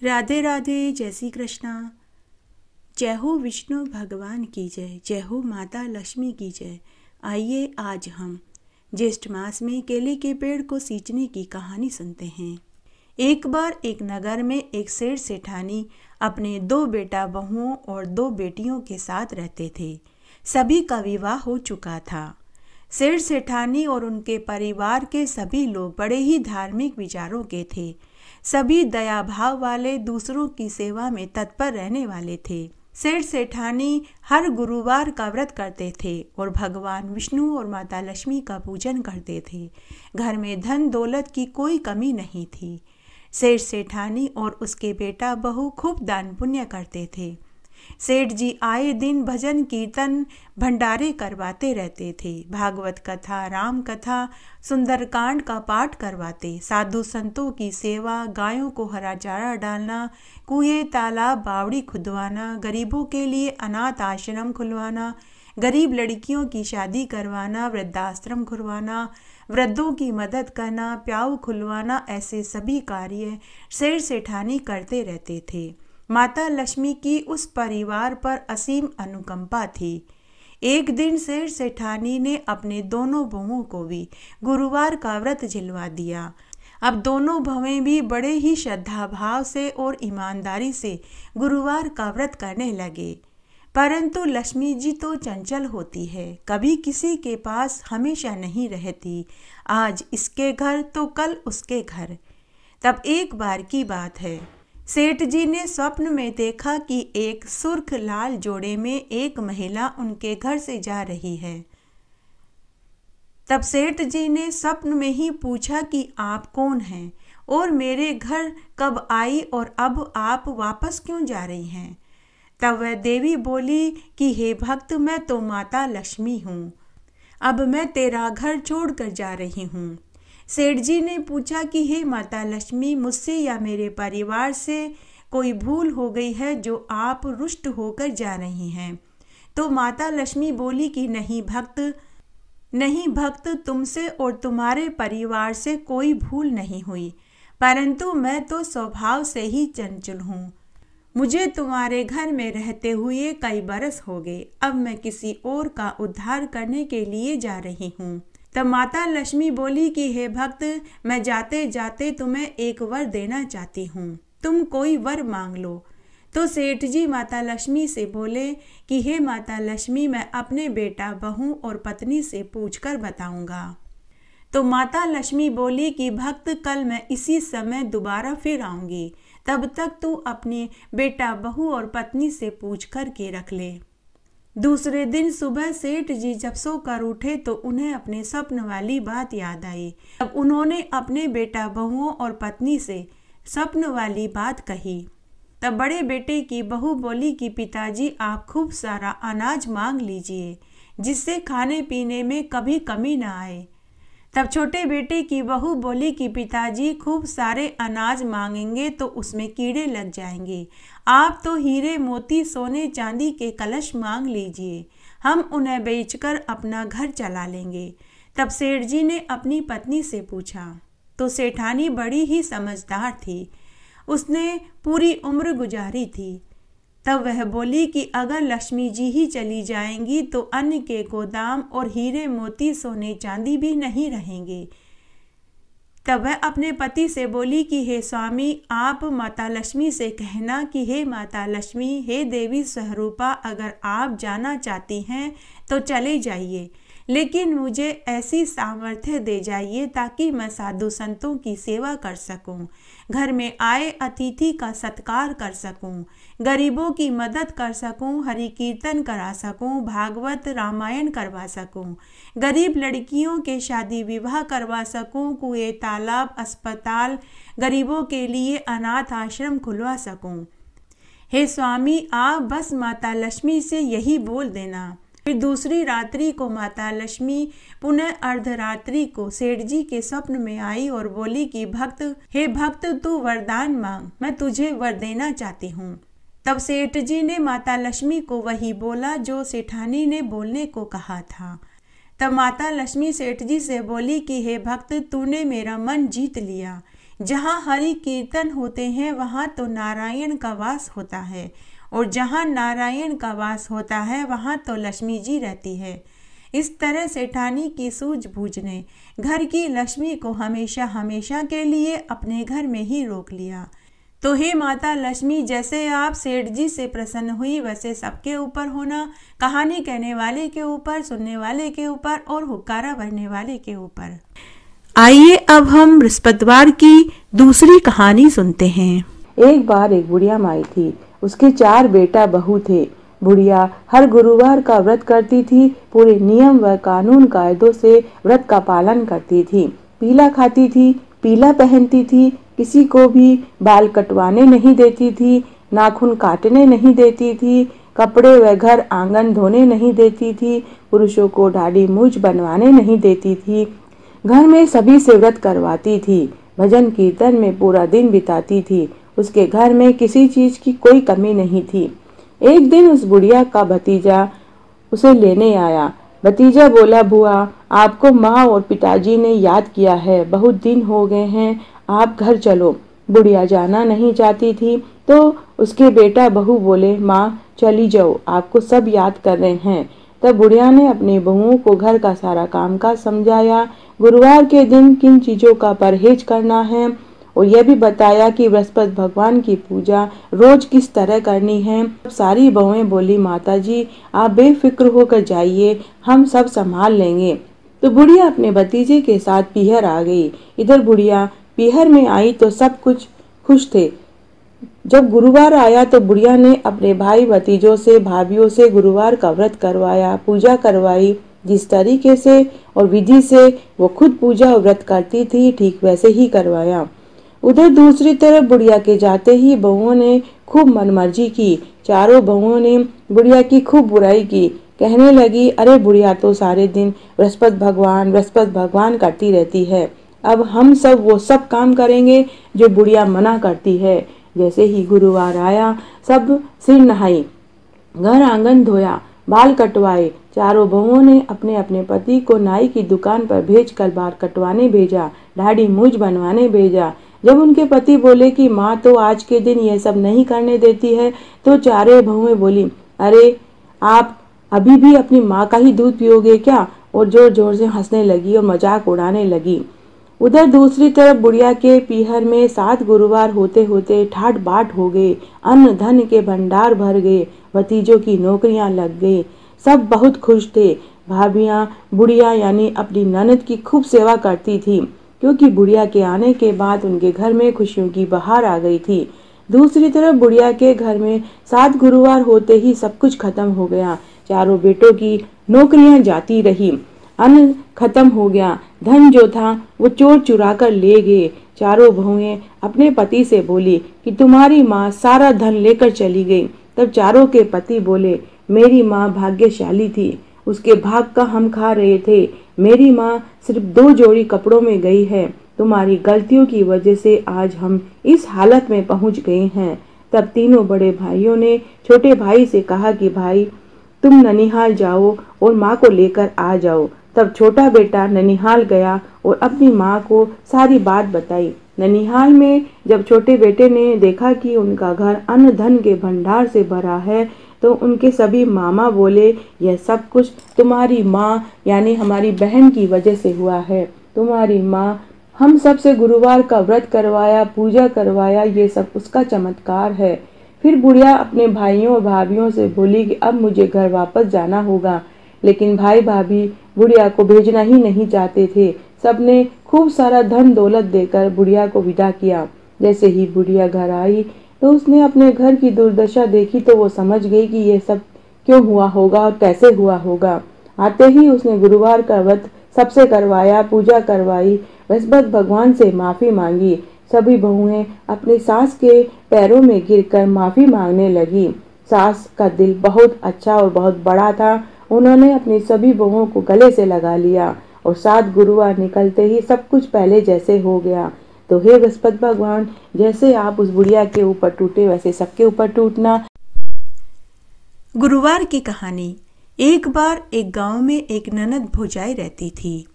राधे राधे, जय श्री कृष्णा। जय हो विष्णु भगवान की जय, जय हो माता लक्ष्मी की जय। आइए आज हम ज्येष्ठ मास में केले के पेड़ को सींचने की कहानी सुनते हैं। एक बार एक नगर में एक सेठ सेठानी अपने 2 बेटा बहुओं और 2 बेटियों के साथ रहते थे। सभी का विवाह हो चुका था। सेठ सेठानी और उनके परिवार के सभी लोग बड़े ही धार्मिक विचारों के थे। सभी दया भाव वाले, दूसरों की सेवा में तत्पर रहने वाले थे। सेठ सेठानी हर गुरुवार का व्रत करते थे और भगवान विष्णु और माता लक्ष्मी का पूजन करते थे। घर में धन दौलत की कोई कमी नहीं थी। सेठ सेठानी और उसके बेटा बहू खूब दान पुण्य करते थे। सेठ जी आए दिन भजन कीर्तन भंडारे करवाते रहते थे। भागवत कथा, राम कथा, सुंदरकांड का पाठ करवाते। साधु संतों की सेवा, गायों को हरा चारा डालना, कुएं तालाब बावड़ी खुदवाना, गरीबों के लिए अनाथ आश्रम खुलवाना, गरीब लड़कियों की शादी करवाना, वृद्धाश्रम खुलवाना, वृद्धों की मदद करना, प्याऊ खुलवाना, ऐसे सभी कार्य सेठ सेठानी करते रहते थे। माता लक्ष्मी की उस परिवार पर असीम अनुकंपा थी। एक दिन सेठ सेठानी ने अपने दोनों बहुओं को भी गुरुवार का व्रत झिलवा दिया। अब दोनों बहुएं भी बड़े ही श्रद्धा भाव से और ईमानदारी से गुरुवार का व्रत करने लगे। परंतु लक्ष्मी जी तो चंचल होती है, कभी किसी के पास हमेशा नहीं रहती। आज इसके घर तो कल उसके घर। तब एक बार की बात है, सेठ जी ने स्वप्न में देखा कि एक सुर्ख लाल जोड़े में एक महिला उनके घर से जा रही है। तब सेठ जी ने स्वप्न में ही पूछा कि आप कौन हैं और मेरे घर कब आई और अब आप वापस क्यों जा रही हैं। तब वह देवी बोली कि हे भक्त, मैं तो माता लक्ष्मी हूँ। अब मैं तेरा घर छोड़कर जा रही हूँ। सेठ जी ने पूछा कि हे माता लक्ष्मी, मुझसे या मेरे परिवार से कोई भूल हो गई है जो आप रुष्ट होकर जा रही हैं। तो माता लक्ष्मी बोली कि नहीं भक्त, तुमसे और तुम्हारे परिवार से कोई भूल नहीं हुई, परंतु मैं तो स्वभाव से ही चंचल हूँ। मुझे तुम्हारे घर में रहते हुए कई बरस हो गए। अब मैं किसी और का उद्धार करने के लिए जा रही हूँ। तब माता लक्ष्मी बोली कि हे भक्त, मैं जाते जाते तुम्हें एक वर देना चाहती हूँ, तुम कोई वर मांग लो। तो सेठ जी माता लक्ष्मी से बोले कि हे माता लक्ष्मी, मैं अपने बेटा बहू और पत्नी से पूछकर बताऊंगा। तो माता लक्ष्मी बोली कि भक्त, कल मैं इसी समय दोबारा फिर आऊंगी, तब तक तू अपने बेटा बहू और पत्नी से पूछ कर के रख ले। दूसरे दिन सुबह सेठ जी जब सोकर उठे तो उन्हें अपने स्वप्न वाली बात याद आई। तब उन्होंने अपने बेटा बहुओं और पत्नी से स्वप्न वाली बात कही। तब बड़े बेटे की बहू बोली कि पिताजी, आप खूब सारा अनाज मांग लीजिए, जिससे खाने पीने में कभी कमी ना आए। तब छोटे बेटे की बहू बोली कि पिताजी, खूब सारे अनाज मांगेंगे तो उसमें कीड़े लग जाएंगे। आप तो हीरे मोती सोने चांदी के कलश मांग लीजिए, हम उन्हें बेचकर अपना घर चला लेंगे। तब सेठ जी ने अपनी पत्नी से पूछा। तो सेठानी बड़ी ही समझदार थी, उसने पूरी उम्र गुजारी थी। तब वह बोली कि अगर लक्ष्मी जी ही चली जाएंगी तो अन्न के गोदाम और हीरे मोती सोने चांदी भी नहीं रहेंगे। तब वह अपने पति से बोली कि हे स्वामी, आप माता लक्ष्मी से कहना कि हे माता लक्ष्मी, हे देवी स्वरूपा, अगर आप जाना चाहती हैं तो चले जाइए, लेकिन मुझे ऐसी सामर्थ्य दे जाइए ताकि मैं साधु संतों की सेवा कर सकूं, घर में आए अतिथि का सत्कार कर सकूं, गरीबों की मदद कर सकूं, हरि कीर्तन करा सकूं, भागवत रामायण करवा सकूं, गरीब लड़कियों के शादी विवाह करवा सकूं, कुएं तालाब अस्पताल, गरीबों के लिए अनाथ आश्रम खुलवा सकूं। हे स्वामी, आप बस माता लक्ष्मी से यही बोल देना। फिर दूसरी रात्रि को माता लक्ष्मी पुनः अर्धरात्रि को सेठ जी के स्वप्न में आई और बोली कि हे भक्त, तू वरदान मांग, मैं तुझे वर देना चाहती हूँ। तब सेठ जी ने माता लक्ष्मी को वही बोला जो सेठानी ने बोलने को कहा था। तब माता लक्ष्मी सेठ जी से बोली कि हे भक्त, तूने मेरा मन जीत लिया, जहाँ हरि कीर्तन होते हैं वहाँ तो नारायण का वास होता है, और जहाँ नारायण का वास होता है वहाँ तो लक्ष्मी जी रहती है। इस तरह सेठानी की सूझबूझ ने घर की लक्ष्मी को हमेशा हमेशा के लिए अपने घर में ही रोक लिया। तो हे माता लक्ष्मी, जैसे आप सेठ जी से प्रसन्न हुई वैसे सबके ऊपर होना, कहानी कहने वाले के ऊपर, सुनने वाले के ऊपर और हुक्कारा भरने वाले के ऊपर। आइए अब हम बृहस्पतिवार की दूसरी कहानी सुनते हैं। एक बार एक बुढ़िया माई थी, उसके 4 बेटा बहू थे। बुढ़िया हर गुरुवार का व्रत करती थी, पूरे नियम व कानून कायदों से व्रत का पालन करती थी। पीला खाती थी, पीला पहनती थी, किसी को भी बाल कटवाने नहीं देती थी, नाखून काटने नहीं देती थी, कपड़े व घर आंगन धोने नहीं देती थी, पुरुषों को दाढ़ी मूछ बनवाने नहीं देती थी। घर में सभी से व्रत करवाती थी, भजन कीर्तन में पूरा दिन बिताती थी। उसके घर में किसी चीज की कोई कमी नहीं थी। एक दिन उस बुढ़िया का भतीजा उसे लेने आया। भतीजा बोला, बुआ आपको माँ और पिताजी ने याद किया है, बहुत दिन हो गए हैं, आप घर चलो। बुढ़िया जाना नहीं चाहती थी तो उसके बेटा बहू बोले, माँ चली जाओ, आपको सब याद कर रहे हैं। तब बुढ़िया ने अपनी बहुओं को घर का सारा कामकाज समझाया, गुरुवार के दिन किन चीजों का परहेज करना है, और यह भी बताया कि बृहस्पति भगवान की पूजा रोज किस तरह करनी है। सारी बहुएं बोली, माता जी आप बेफिक्र होकर जाइए, हम सब संभाल लेंगे। तो बुढ़िया अपने भतीजे के साथ पीहर आ गई। इधर बुढ़िया पीहर में आई तो सब कुछ खुश थे। जब गुरुवार आया तो बुढ़िया ने अपने भाई भतीजों से, भाभीयों से गुरुवार का व्रत करवाया, पूजा करवाई। जिस तरीके से और विधि से वो खुद पूजा और व्रत करती थी, ठीक वैसे ही करवाया। उधर दूसरी तरफ बुढ़िया के जाते ही बहुओं ने खूब मनमर्जी की। चारों बहुओं ने बुढ़िया की खूब बुराई की, कहने लगी, अरे बुढ़िया तो सारे दिन बृहस्पति भगवान करती रहती है, अब हम सब वो सब काम करेंगे जो बुढ़िया मना करती है। जैसे ही गुरुवार आया, सब सिर नहाई, घर आंगन धोया, बाल कटवाए। चारों बहुओं ने अपने अपने पति को नाई की दुकान पर भेजकर बाल कटवाने भेजा, दाढ़ी मूछ बनवाने भेजा। जब उनके पति बोले कि माँ तो आज के दिन यह सब नहीं करने देती है, तो चारों बहुएं बोली, अरे आप अभी भी अपनी माँ का ही दूध पियोगे क्या? और जोर जोर से हंसने लगी और मजाक उड़ाने लगी। उधर दूसरी तरफ बुढ़िया के पीहर में 7 गुरुवार होते होते ठाट बाट हो गए, अन्न धन के भंडार भर गए, भतीजों की नौकरियां लग गई, सब बहुत खुश थे। भाभियां बुढ़िया यानी अपनी ननद की खूब सेवा करती थी, क्योंकि बुढ़िया के आने के बाद उनके घर में खुशियों की बहार आ गई थी। दूसरी तरफ बुढ़िया के घर में 7 गुरुवार होते ही सब कुछ खत्म हो गया। चारों बेटों की नौकरियां जाती रही, अन्न खत्म हो गया, धन जो था वो चोर चुरा कर ले गए। चारों बहुएं अपने पति से बोली कि तुम्हारी माँ सारा धन लेकर चली गई। तब चारों के पति बोले, मेरी माँ भाग्यशाली थी, उसके भाग का हम खा रहे थे। मेरी माँ सिर्फ 2 जोड़ी कपड़ों में गई है, तुम्हारी गलतियों की वजह से आज हम इस हालत में पहुंच गए हैं। तब तीनों बड़े भाइयों ने छोटे भाई से कहा कि भाई तुम ननिहाल जाओ और माँ को लेकर आ जाओ। तब छोटा बेटा ननिहाल गया और अपनी माँ को सारी बात बताई। ननिहाल में जब छोटे बेटे ने देखा कि उनका घर अन्न धन के भंडार से भरा है, तो उनके सभी मामा बोले, यह सब कुछ तुम्हारी माँ यानी हमारी बहन की वजह से हुआ है। तुम्हारी माँ हम सब से गुरुवार का व्रत करवाया, पूजा करवाया, ये सब उसका चमत्कार है। फिर बुढ़िया अपने भाइयों और भाभियों से बोली कि अब मुझे घर वापस जाना होगा, लेकिन भाई भाभी बुढ़िया को भेजना ही नहीं चाहते थे। सबने खूब सारा धन दौलत देकर बुढ़िया को विदा किया। जैसे ही बुढ़िया घर आई तो उसने अपने घर की दुर्दशा देखी, तो वो समझ गई कि ये सब क्यों हुआ होगा और कैसे हुआ होगा। आते ही उसने गुरुवार का व्रत सबसे करवाया, पूजा करवाई, बृहस्पति भगवान से माफी मांगी। सभी बहुएं अपनी सास के पैरों में गिरकर माफी मांगने लगी। सास का दिल बहुत अच्छा और बहुत बड़ा था। उन्होंने अपनी सभी बहुओं को गले से लगा लिया और 7 गुरुवार निकलते ही सब कुछ पहले जैसे हो गया। तो हे बृहस्पति भगवान, जैसे आप उस बुढ़िया के ऊपर टूटे वैसे सबके ऊपर टूटना। गुरुवार की कहानी। एक बार एक गांव में एक ननद भौजाई रहती थी।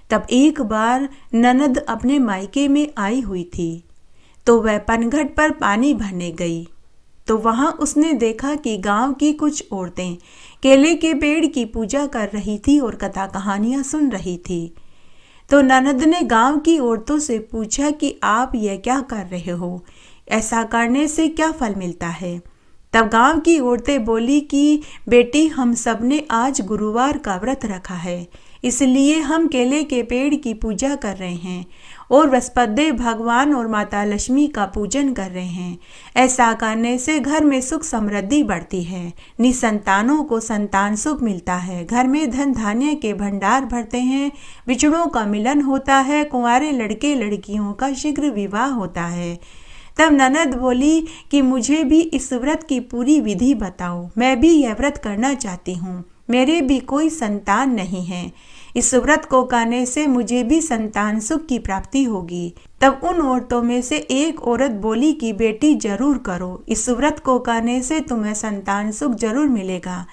तब एक बार ननद अपने मायके में आई हुई थी, तो वह पनघट पर पानी भरने गई। तो वहां उसने देखा कि गांव की कुछ औरतें केले के पेड़ की पूजा कर रही थी और कथा कहानियां सुन रही थी। तो ननद ने गांव की औरतों से पूछा कि आप यह क्या कर रहे हो, ऐसा करने से क्या फल मिलता है। तब गांव की औरतें बोली कि बेटी, हम सब ने आज गुरुवार का व्रत रखा है, इसलिए हम केले के पेड़ की पूजा कर रहे हैं और बृहस्पति भगवान और माता लक्ष्मी का पूजन कर रहे हैं। ऐसा करने से घर में सुख समृद्धि बढ़ती है, निसंतानों को संतान सुख मिलता है, घर में धन धान्य के भंडार भरते हैं, बिछड़ों का मिलन होता है, कुंवारे लड़के लड़कियों का शीघ्र विवाह होता है। तब ननद बोली कि मुझे भी इस व्रत की पूरी विधि बताओ, मैं भी यह व्रत करना चाहती हूँ, मेरे भी कोई संतान नहीं है, इस व्रत को करने से मुझे भी संतान सुख की प्राप्ति होगी। तब उन औरतों में से एक औरत बोली कि बेटी जरूर करो, इस व्रत को करने से तुम्हें संतान सुख जरूर मिलेगा।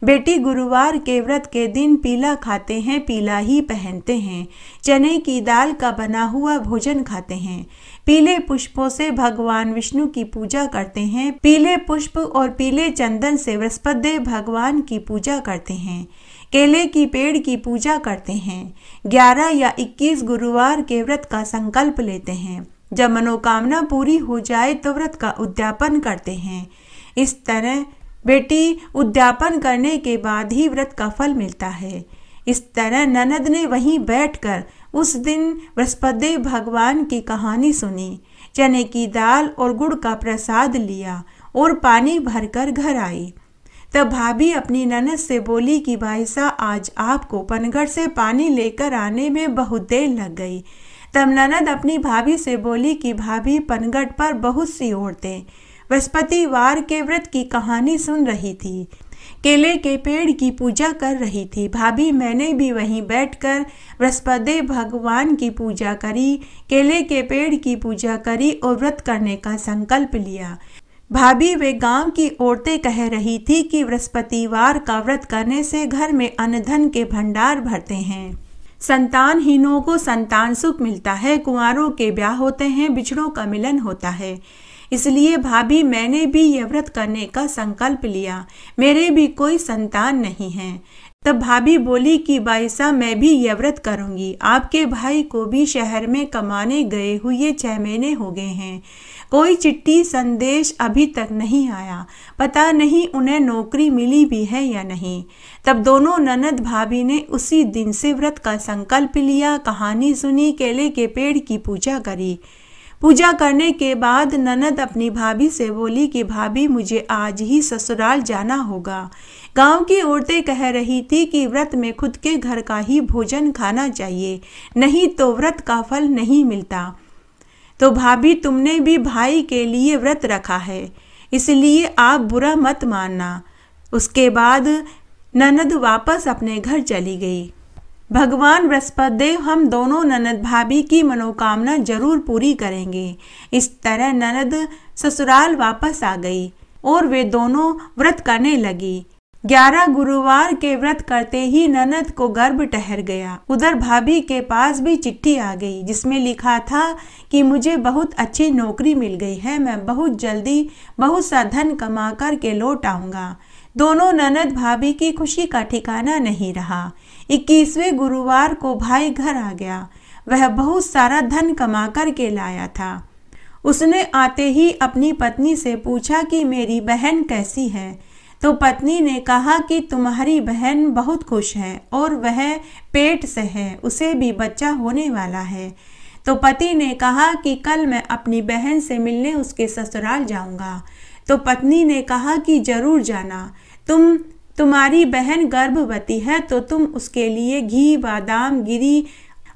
बेटी, गुरुवार के व्रत के दिन पीला खाते हैं, पीला ही पहनते हैं, चने की दाल का बना हुआ भोजन खाते हैं, पीले पुष्पों से भगवान विष्णु की पूजा करते हैं, पीले पुष्प और पीले चंदन से बृहस्पति भगवान की पूजा करते हैं, केले की पेड़ की पूजा करते हैं, 11 या 21 गुरुवार के व्रत का संकल्प लेते हैं। जब मनोकामना पूरी हो जाए तो व्रत का उद्यापन करते हैं। इस तरह बेटी, उद्यापन करने के बाद ही व्रत का फल मिलता है। इस तरह ननद ने वहीं बैठकर उस दिन बृहस्पति भगवान की कहानी सुनी, चने की दाल और गुड़ का प्रसाद लिया और पानी भरकर घर आई। तब भाभी अपनी ननद से बोली कि भाई साहब, आज आपको पनघट से पानी लेकर आने में बहुत देर लग गई। तब ननद अपनी भाभी से बोली कि भाभी, पनघट पर बहुत सी औरतें बृहस्पतिवार के व्रत की कहानी सुन रही थी, केले के पेड़ की पूजा कर रही थी। भाभी, मैंने भी वहीं बैठकर बृहस्पति भगवान की पूजा करी, केले के पेड़ की पूजा करी और व्रत करने का संकल्प लिया। भाभी, वे गांव की औरतें कह रही थी कि बृहस्पतिवार का व्रत करने से घर में अन्न धन के भंडार भरते हैं, संतानहीनों को संतान सुख मिलता है, कुंवारों के ब्याह होते हैं, बिछड़ों का मिलन होता है। इसलिए भाभी, मैंने भी यह व्रत करने का संकल्प लिया, मेरे भी कोई संतान नहीं है। तब भाभी बोली कि भाई साहब, मैं भी यह व्रत करूंगी। आपके भाई को भी शहर में कमाने गए हुए 6 महीने हो गए हैं, कोई चिट्ठी संदेश अभी तक नहीं आया, पता नहीं उन्हें नौकरी मिली भी है या नहीं। तब दोनों ननद भाभी ने उसी दिन से व्रत का संकल्प लिया, कहानी सुनी, केले के पेड़ की पूजा करी। पूजा करने के बाद ननद अपनी भाभी से बोली कि भाभी, मुझे आज ही ससुराल जाना होगा। गांव की औरतें कह रही थी कि व्रत में खुद के घर का ही भोजन खाना चाहिए, नहीं तो व्रत का फल नहीं मिलता। तो भाभी, तुमने भी भाई के लिए व्रत रखा है, इसलिए आप बुरा मत मानना। उसके बाद ननद वापस अपने घर चली गई। भगवान बृहस्पति हम दोनों ननद भाभी की मनोकामना जरूर पूरी करेंगे। इस तरह ननद ससुराल वापस आ गई और वे दोनों व्रत करने लगी। 11 गुरुवार के व्रत करते ही ननद को गर्भ ठहर गया। उधर भाभी के पास भी चिट्ठी आ गई जिसमें लिखा था कि मुझे बहुत अच्छी नौकरी मिल गई है, मैं बहुत जल्दी बहुत सा धन कमा कर के लौट आऊँगा। दोनों ननद भाभी की खुशी का ठिकाना नहीं रहा। 21वें गुरुवार को भाई घर आ गया। वह बहुत सारा धन कमा कर के लाया था। उसने आते ही अपनी पत्नी से पूछा कि मेरी बहन कैसी है। तो पत्नी ने कहा कि तुम्हारी बहन बहुत खुश है और वह पेट से है, उसे भी बच्चा होने वाला है। तो पति ने कहा कि कल मैं अपनी बहन से मिलने उसके ससुराल जाऊंगा। तो पत्नी ने कहा कि जरूर जाना, तुम्हारी बहन गर्भवती है तो तुम उसके लिए घी, बादाम, गिरी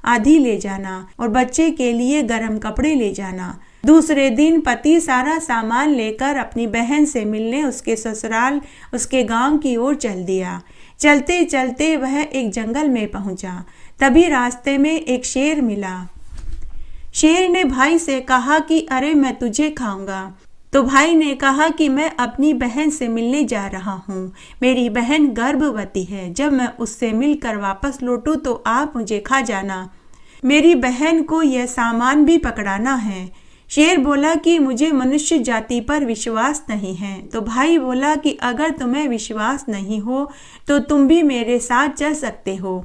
आदि ले जाना और बच्चे के लिए गर्म कपड़े ले जाना। दूसरे दिन पति सारा सामान लेकर अपनी बहन से मिलने उसके ससुराल, उसके गांव की ओर चल दिया। चलते चलते वह एक जंगल में पहुंचा। तभी रास्ते में एक शेर मिला। शेर ने भाई से कहा कि अरे मैं तुझे खाऊंगा। तो भाई ने कहा कि मैं अपनी बहन से मिलने जा रहा हूँ। मेरी बहन गर्भवती है। जब मैं उससे मिलकर वापस लौटूं तो आप मुझे खा जाना। मेरी बहन को यह सामान भी पकड़ाना है। शेर बोला कि मुझे मनुष्य जाति पर विश्वास नहीं है। तो भाई बोला कि अगर तुम्हें विश्वास नहीं हो तो तुम भी मेरे साथ चल सकते हो।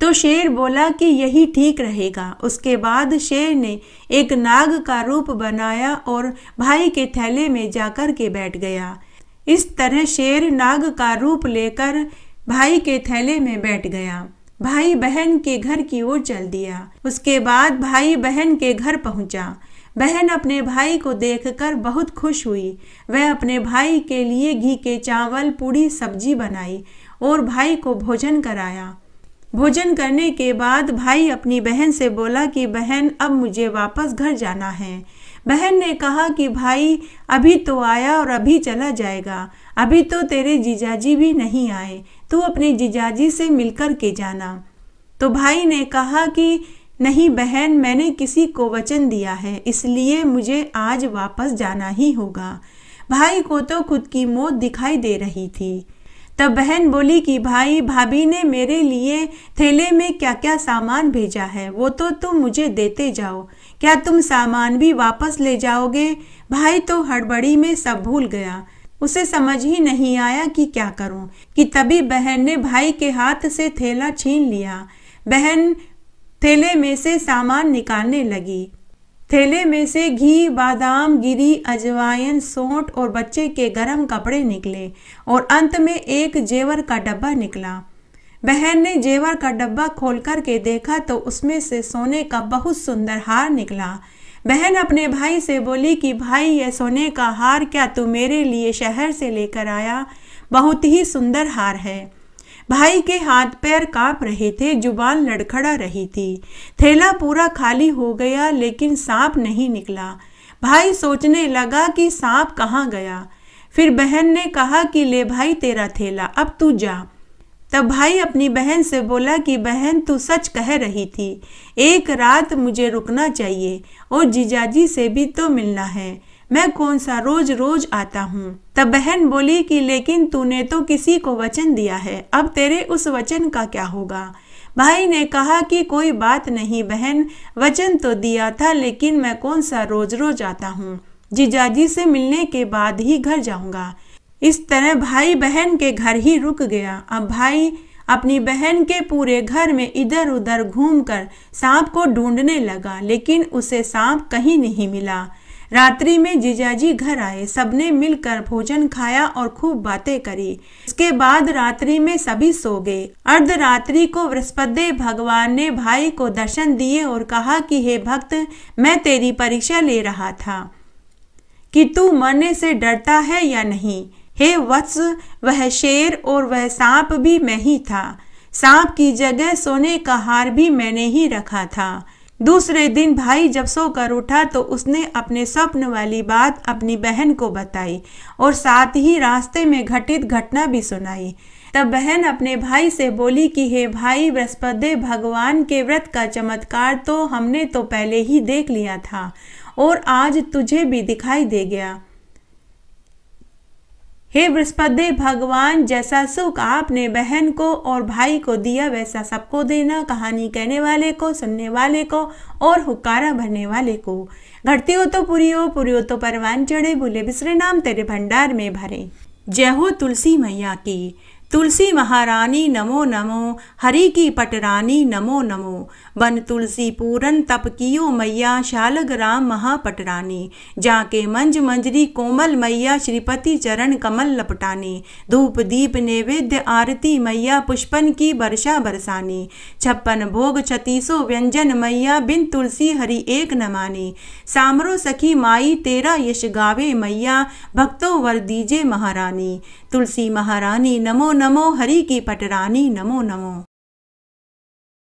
तो शेर बोला कि यही ठीक रहेगा। उसके बाद शेर ने एक नाग का रूप बनाया और भाई के थैले में जाकर के बैठ गया। इस तरह शेर नाग का रूप लेकर भाई के थैले में बैठ गया। भाई बहन के घर की ओर चल दिया। उसके बाद भाई बहन के घर पहुंचा। बहन अपने भाई को देखकर बहुत खुश हुई। वह अपने भाई के लिए घी के चावल, पूड़ी, सब्जी बनाई और भाई को भोजन कराया। भोजन करने के बाद भाई अपनी बहन से बोला कि बहन, अब मुझे वापस घर जाना है। बहन ने कहा कि भाई, अभी तो आया और अभी चला जाएगा। अभी तो तेरे जीजाजी भी नहीं आए। तू अपने जीजाजी से मिलकर के जाना। तो भाई ने कहा कि नहीं बहन, मैंने किसी को वचन दिया है, इसलिए मुझे आज वापस जाना ही होगा। भाई को तो खुद की मौत दिखाई दे रही थी। तब बहन बोली कि भाई, भाभी ने मेरे लिए थैले में क्या क्या सामान भेजा है, वो तो तुम मुझे देते जाओ। क्या तुम सामान भी वापस ले जाओगे? भाई तो हड़बड़ी में सब भूल गया। उसे समझ ही नहीं आया कि क्या करूं कि तभी बहन ने भाई के हाथ से थैला छीन लिया। बहन थैले में से सामान निकालने लगी। थैले में से घी, बादाम, गिरी, अजवाइन, सौंठ और बच्चे के गर्म कपड़े निकले और अंत में एक जेवर का डब्बा निकला। बहन ने जेवर का डब्बा खोल कर के देखा तो उसमें से सोने का बहुत सुंदर हार निकला। बहन अपने भाई से बोली कि भाई, यह सोने का हार क्या तू मेरे लिए शहर से लेकर आया? बहुत ही सुंदर हार है। भाई के हाथ पैर कांप रहे थे, जुबान लड़खड़ा रही थी। थैला पूरा खाली हो गया लेकिन सांप नहीं निकला। भाई सोचने लगा कि सांप कहाँ गया। फिर बहन ने कहा कि ले भाई तेरा थैला, अब तू जा। तब भाई अपनी बहन से बोला कि बहन, तू सच कह रही थी। एक रात मुझे रुकना चाहिए और जीजाजी से भी तो मिलना है। मैं कौन सा रोज रोज आता हूँ। तब बहन बोली कि लेकिन तूने तो किसी को वचन दिया है, अब तेरे उस वचन का क्या होगा? भाई ने कहा कि कोई बात नहीं बहन, वचन तो दिया था लेकिन मैं कौन सा रोज रोज आता हूँ। जीजाजी से मिलने के बाद ही घर जाऊंगा। इस तरह भाई बहन के घर ही रुक गया। अब भाई अपनी बहन के पूरे घर में इधर उधर घूमकर सांप को ढूंढने लगा लेकिन उसे सांप कहीं नहीं मिला। रात्रि में जीजाजी घर आए। सबने मिलकर भोजन खाया और खूब बातें करी। इसके बाद रात्रि में सभी सो गए। अर्धरात्रि को बृहस्पति भगवान ने भाई को दर्शन दिए और कहा कि हे भक्त, मैं तेरी परीक्षा ले रहा था कि तू मरने से डरता है या नहीं। हे वत्स, वह शेर और वह सांप भी मैं ही था। सांप की जगह सोने का हार भी मैंने ही रखा था। दूसरे दिन भाई जब सोकर उठा तो उसने अपने स्वप्न वाली बात अपनी बहन को बताई और साथ ही रास्ते में घटित घटना भी सुनाई। तब बहन अपने भाई से बोली कि हे भाई, बृहस्पति भगवान के व्रत का चमत्कार तो हमने तो पहले ही देख लिया था और आज तुझे भी दिखाई दे गया। हे बृहस्पति भगवान, जैसा सुख आपने बहन को और भाई को दिया वैसा सबको देना। कहानी कहने वाले को, सुनने वाले को और हुक्कारा भरने वाले को। घटती हो तो पूरी हो, पूरी हो तो परवान चढ़े, भूले बिसरे नाम तेरे भंडार में भरे। जय हो तुलसी मैया की। तुलसी महारानी नमो नमो, हरि की पटरानी नमो नमो। बन तुलसी पूरन तप कियो मैया, शालग्राम महापटरानी। जाके मंज मंजरी कोमल मैया, श्रीपति चरण कमल लपटानी। धूप दीप नैवेद्य आरती मैया, पुष्पन की वर्षा बरसानी। 56 भोग 36 व्यंजन मैया, बिन तुलसी हरि एक न मानी। सामरो सखी माई तेरा यश गावे मैया, भक्तों वर दीजे महारानी। तुलसी महारानी नमो नमो, हरि की पटरानी नमो नमो।